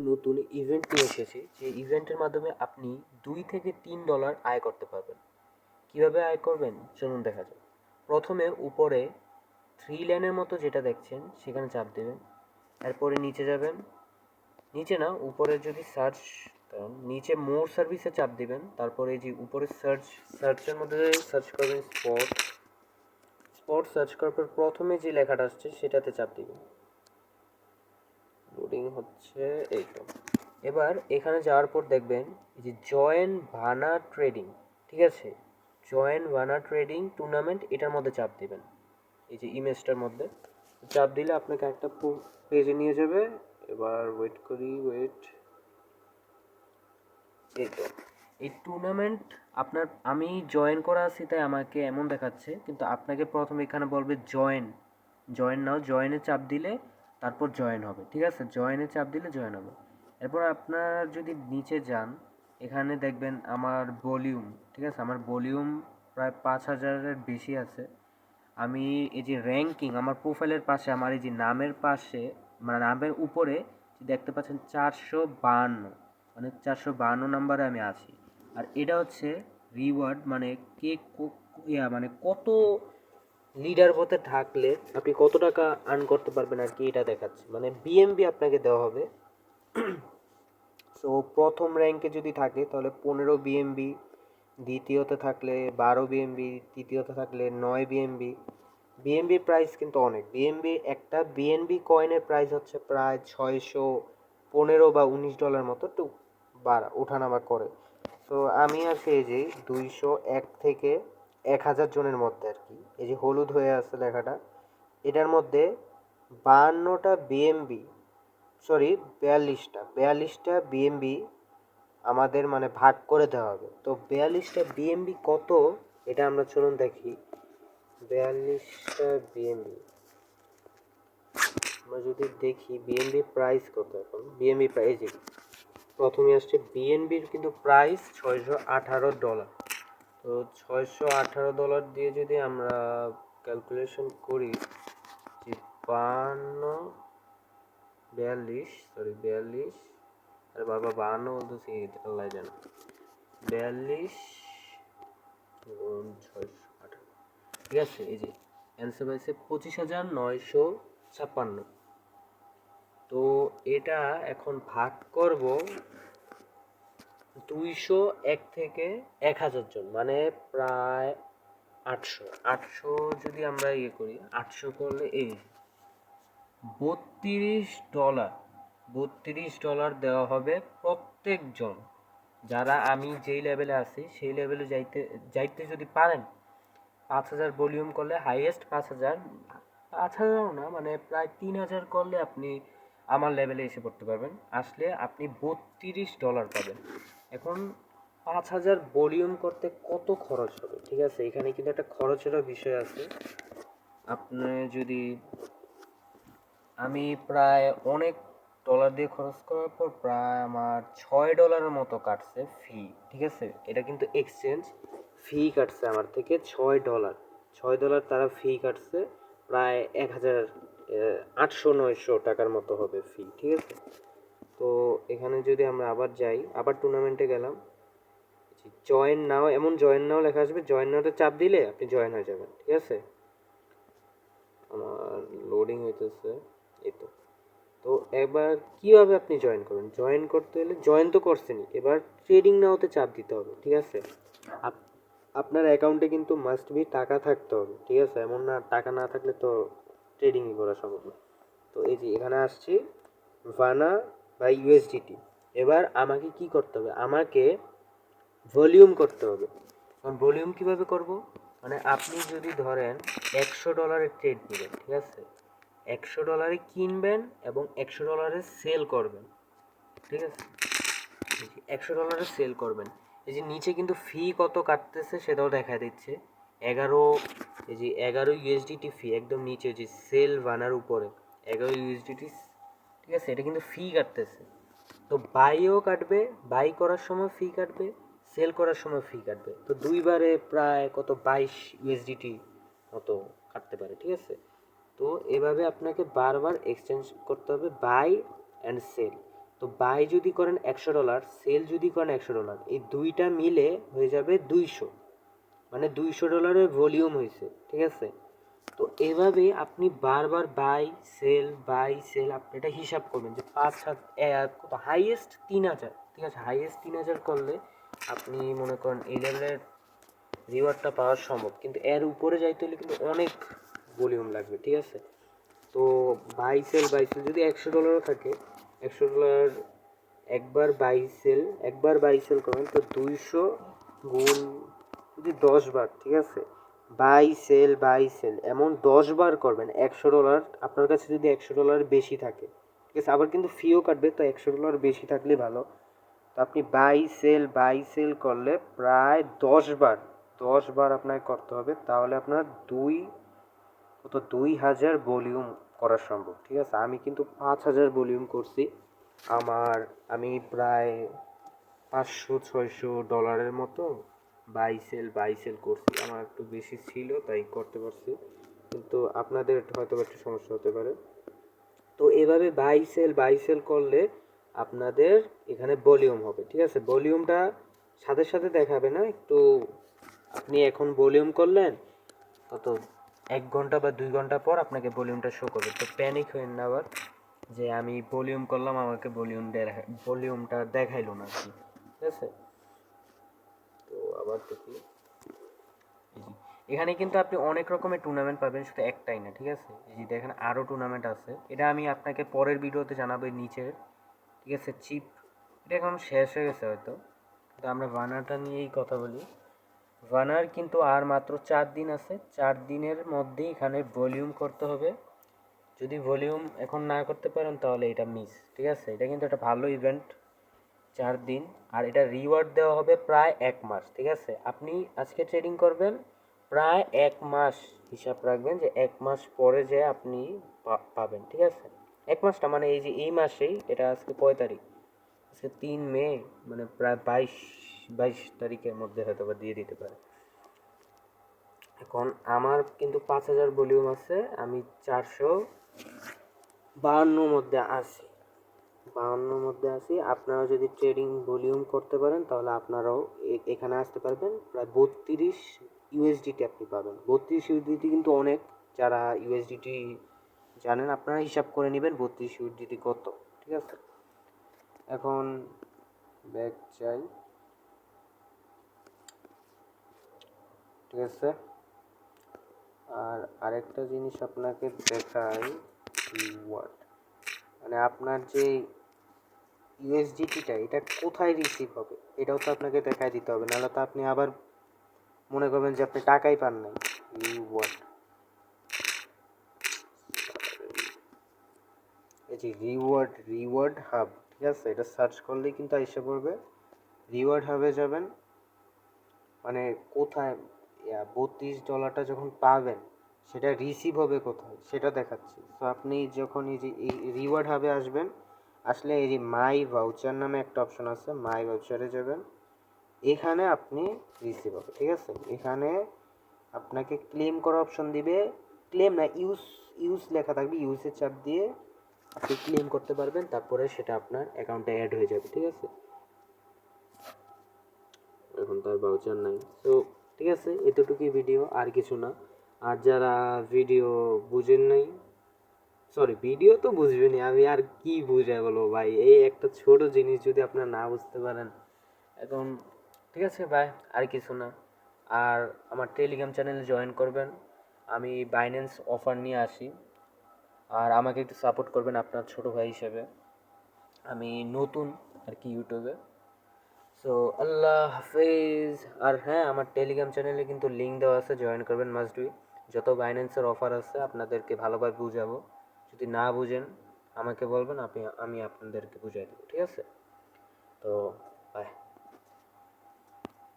নতুন ইভেন্ট নিয়ে এসেছি, যে ইভেন্টের মাধ্যমে আপনি $2 থেকে $3 আয় করতে পারবেন। কিভাবে আয় করবেন চলুন দেখা যাক। প্রথমে উপরে 3 লাইনের মতো যেটা দেখছেন সেখানে চাপ দেবেন, এরপরে নিচে যাবেন, নিচে না উপরে যদি সার্চ নিচে মোর সার্ভিসে চাপ দিবেন, তারপরে যে উপরে সার্চের মধ্যে সার্চ করবেন স্পট সার্চ করার পর প্রথমে যে লেখাটা আসছে সেটাতে চাপ দিবেন। লোডিং হচ্ছে, এই তো। এবার এখানে যাওয়ার পর দেখবেন যে জয়েন ভানা ট্রেডিং, ঠিক আছে, জয়েন ভানা ট্রেডিং টুর্নামেন্ট, এটার মধ্যে চাপ দিবেন। এই যে ইমেজটার মধ্যে চাপ দিলে আপনাকে একটা পেজে নিয়ে যাবে। এবার ওয়েট করি, এই তো। এই টুর্নামেন্ট আমি জয়েন করা আছি তাই আমাকে এমন দেখাচ্ছে, কিন্তু আপনাকে প্রথমে এখানে বলবে জয়েন নাও, জয়েনে চাপ দিলে তারপর জয়েন হবে, ঠিক আছে, জয়েনে চাপ দিলে জয়েন হবে। এরপর আপনারা যদি নিচে যান, এখানে দেখবেন আমার ভলিউম, ঠিক আছে, আমার ভলিউম প্রায় 5,000-এর বেশি আছে। আমি এই যে র্যাঙ্কিং, আমার প্রোফাইলের পাশে, আমার এই যে নামের পাশে, মানে নামের উপরে দেখতে পাচ্ছেন 452, মানে 452 নাম্বারে আমি আছি। আর এটা হচ্ছে রিওয়ার্ড, মানে মানে কত লিডার বোতে থাকলে আপনি কত টাকা আর্ন করতে পারবেন আর কি, এটা দেখাচ্ছে, মানে বিএমবি আপনাকে দেওয়া হবে। সো প্রথম র্যাঙ্কে যদি থাকে তাহলে 15 বিএমবি, দ্বিতীয়তে থাকলে 12 বিএমবি, তৃতীয়তে থাকলে 9 বিএমবি। বিএনবি প্রাইস কিন্তু অনেক, একটা বিএনবি কয়েনের প্রাইস হচ্ছে প্রায় 615 বা $19 মতো, একটু ওঠানামা করে। তো আমি আছি এই যে 201 থেকে 1000 জনের মধ্যে আর কি, এই যে হলুদ হয়ে আছে লেখাটা, এটার মধ্যে 52টা বিএমবি, সরি 42টা বিএমবি আমাদের মানে ভাগ করে দেওয়া হবে। তো 42টা বিএমবি কত, এটা আমরা চলুন দেখি। 42টা বিএমবি আমরা যদি দেখি বিএনবি প্রাইস কত, এখন বিএনবি প্রাইস প্রথমে আসছে বিএনবির কিন্তু প্রাইস $618। তো $618 দিয়ে যদি আমরা ক্যালকুলেশন করি যে 42, আরে বাবা 52 বলতেছি, আল্লাহ জানে, 42 গুণ 618, ঠিক আছে। এই যে অ্যান্সার হয়েছে 25,956। তো এটা এখন ভাগ করব 201 থেকে 1000 জন, মানে প্রায় 800 যদি আমরা করি, 800 করলে এই $32 দেওয়া হবে প্রত্যেকজন। যারা আমি যেই লেভেলে আছি সেই লেভেলে যাইতে যাইতে যদি পারেন, 5,000 ভলিউম করলে, হাইয়েস্ট 5,000 না, মানে প্রায় 3,000 করলে আপনি আমার লেভেলে এসে পড়তে পারবেন। আসলে আপনি $32 পাবেন। এখন 5,000 ভলিউম করতে কত খরচ হবে, ঠিক আছে, এখানে কিন্তু একটা খরচেরও বিষয় আছে। আপনি যদি, আমি প্রায় অনেক ডলার দিয়ে খরচ করার পর প্রায় আমার $6 মতো কাটছে ফি, ঠিক আছে, এটা কিন্তু এক্সচেঞ্জ ফি কাটছে আমার থেকে $6 তারা ফি কাটছে, প্রায় 800-900 টাকার মতো হবে ফি, ঠিক আছে। তো এখানে যদি আমরা আবার যাই, আবার টুর্নামেন্টে গেলাম, জয়েন নাও, এমন জয়েন নাও লেখা আসবে, জয়েন নাওতে চাপ দিলে আপনি জয়েন হয়ে যাবেন, ঠিক আছে। আমার লোডিং হইতেছে, এই তো। তো এবার কিভাবে আপনি জয়েন করবেন, জয়েন করতে হলে, জয়েন তো করছেনই, এবার ট্রেডিং নাওতে চাপ দিতে হবে, ঠিক আছে। আপনার অ্যাকাউন্টে কিন্তু মাস্ট বি টাকা থাকতে হবে, ঠিক আছে, এমন না টাকা না থাকলে তো ট্রেডিংই করা সম্ভব না। তো এই যে এখানে আসছি ভানা বা ইউএসডিটি। এবার আমাকে কি করতে হবে, আমাকে ভলিউম করতে হবে। কারণ ভলিউম কীভাবে করব, মানে আপনি যদি ধরেন $100 ট্রেড নেবেন, ঠিক আছে, $100 কিনবেন এবং $100 সেল করবেন, ঠিক আছে, $100 সেল করবেন। এই যে নিচে কিন্তু ফি কত কাটতেছে সেটাও দেখা দিচ্ছে, 11, এই যে 11 ইউএসডিটি ফি, একদম নিচে যে সেল বানার উপরে 11 ইউএসডিটি, ঠিক আছে, এটা কিন্তু ফি কাটতেছে। তো বাইও কাটবে, বাই করার সময় ফি কাটবে, সেল করার সময় ফি কাটবে, তো দুইবারে প্রায় কত 22 ইউএসডিটি মতো কাটতে পারে, ঠিক আছে। তো এভাবে আপনাকে বারবার এক্সচেঞ্জ করতে হবে, বাই অ্যান্ড সেল। তো তো বাই যদি করেন $100, সেল যদি করেন $100, এই দুইটা মিলে হয়ে যাবে 200, মানে $200 ভলিউম হয়েছে, ঠিক আছে। তো এভাবে আপনি বারবার বাই সেল আপনি এটা হিসাব করবেন যে 5 কত হাইয়েস্ট 3000, ঠিক আছে, হাইয়েস্ট 3000 করলে আপনি মনে করেন এই লেভেলের রিওয়ার্ডটা পাওয়া সম্ভব, কিন্তু এর উপরে যাইতে হলে কিন্তু অনেক ভলিউম লাগবে, ঠিক আছে। তো বাই সেল যদি $100 থাকে, $100 একবার বাই সেল করবেন তো 200 গুণ যদি 10 বার, ঠিক আছে, বাই সেল এমন 10 বার করবেন $100, আপনার কাছে যদি $100 বেশি থাকে, ঠিক আছে, আবার কিন্তু ফিও কাটবে, তো $100 বেশি থাকলে ভালো। তো আপনি বাই সেল করলে প্রায় 10 বার আপনাকে করতে হবে, তাহলে আপনার 2000 ভলিউম করা সম্ভব, ঠিক আছে। আমি কিন্তু 5000 ভলিউম করছি, আমি প্রায় $500-600 মতো বাই সেল করছি, আমার একটু বেশি ছিল তাই করতে পারছি, কিন্তু আপনাদের হয়তো একটু সমস্যা হতে পারে। তো এভাবে বাই সেল করলে আপনাদের এখানে ভলিউম হবে, ঠিক আছে। ভলিউমটা সাথে সাথে দেখাবে না, একটু আপনি এখন ভলিউম করলেন কত 1 ঘন্টা বা 2 ঘন্টা পর আপনাকে ভলিউমটা শো করবে, তো প্যানিক হবেন না আবার যে আমি ভলিউম করলাম আমাকে ভলিউমটা দেখাইলো না, ঠিক আছে। তো আবার দেখি, এখানে কিন্তু আপনি অনেক রকমের টুর্নামেন্ট পাবেন, শুধু একটাই না, ঠিক আছে। এই যে দেখেন আরও টুর্নামেন্ট আছে, এটা আমি আপনাকে পরের ভিডিওতে জানাবো নিচে, ঠিক আছে। চিপ এটা এখন শেষ হয়ে গেছে হয়তো, তো আমরা ভানারটা নিয়েই কথা বলি। ভানার কিন্তু আর মাত্র 4 দিন আছে, 4 দিনের মধ্যেই এখানে ভলিউম করতে হবে। যদি ভলিউম এখন না করতে পারেন তাহলে এটা মিস, ঠিক আছে। এটা কিন্তু একটা ভালো ইভেন্ট, 4 দিন, আর এটা রিওয়ার্ড দেওয়া হবে প্রায় 1 মাস, ঠিক আছে। আপনি আজকে ট্রেডিং করবেন, প্রায় 1 মাস হিসাব রাখবেন যে 1 মাস পরে যে আপনি পাবেন, ঠিক আছে। 1 মাসটা মানে এই যে এই মাসেই, এটা আজকে কয় তারিখ, আজকে 3 মে, মানে প্রায় 22 তারিখের মধ্যে হয়তো বা দিয়ে দিতে পারে। এখন আমার কিন্তু 5000 ভলিউম আছে, আমি 452 মধ্যে আছি। আপনারা যদি ট্রেডিং ভলিউম করতে পারেন তাহলে আপনারাও এখানে আসতে পারবেন। প্রায় 32 ইউএসডিটি আপনি পাবেন। 32 ইউএসডিটি কিন্তু অনেক, যারা ইউএসডিটি জানেন আপনারা হিসাব করে নেবেন 32 ইউএসডিটি কত, ঠিক আছে। এখন ব্যাক চাই, ঠিক আছে। আর আরেকটা জিনিস আপনাকে দেখাই, রিওয়ার্ড, মানে আপনার যে ইউএসডিটিটা এটা কোথায় রিসিভ হবে এটাও তো আপনাকে দেখাই দিতে হবে, নাহলে তো আপনি আবার মনে করবেন যে আপনি টাকাই পান নাই। রিওয়ার্ড, এই যে রিওয়ার্ড হাব, ঠিক আছে, এটা সার্চ করলেই কিন্তু এসে পড়বে। রিওয়ার্ড হাবে যাবেন, মানে কোথায় $32 যখন পাবেন সেটা রিসিভ হবে কোথায় সেটা দেখাচ্ছি। তো আপনি যখন এই যে এই রিওয়ার্ড হাবে আসবেন, আসলে এই যে মাই ভাউচার নামে একটা অপশন আছে, মাই ভাউচারে যাবেন, এখানে আপনি রিসিভ হবে, ঠিক আছে। এখানে আপনাকে ক্লেম করা অপশন দিবে, ক্লেম না, ইউজ লেখা থাকবে, ইউজের চাপ দিয়ে আপনি ক্লেম করতে পারবেন, তারপরে সেটা আপনার অ্যাকাউন্টে অ্যাড হয়ে যাবে, ঠিক আছে। এখন তার ভাউচার নাই, তো ঠিক আছে, এতটুকুই ভিডিও, আর কিছু না। আর যারা ভিডিও বুঝেন নাই, সরি, ভিডিও তো বুঝবেনই, আমি আর কি বুঝাই বলবো ভাই, এই একটা ছোট জিনিস যদি আপনারা না বুঝতে পারেন এখন, ঠিক আছে ভাই, আর কিছু না। আর আমার টেলিগ্রাম চ্যানেলে জয়েন করবেন, আমি বাইন্যান্স অফার নিয়ে আসি, আর আমাকে একটু সাপোর্ট করবেন আপনার ছোট ভাই হিসেবে, আমি নতুন আর কি ইউটিউবে। সো আল্লাহ হাফেজ। আর হ্যাঁ, আমার টেলিগ্রাম চ্যানেলে কিন্তু লিঙ্ক দেওয়া আছে, জয়েন করবেন মাস্ট বি। যত বাইন্যান্সের অফার আছে আপনাদেরকে ভালোভাবে বুঝাবো, যদি না বুঝেন আমাকে বলবেন, আমি আপনাদেরকে বুঝাই দেবো, ঠিক আছে। তো বাই।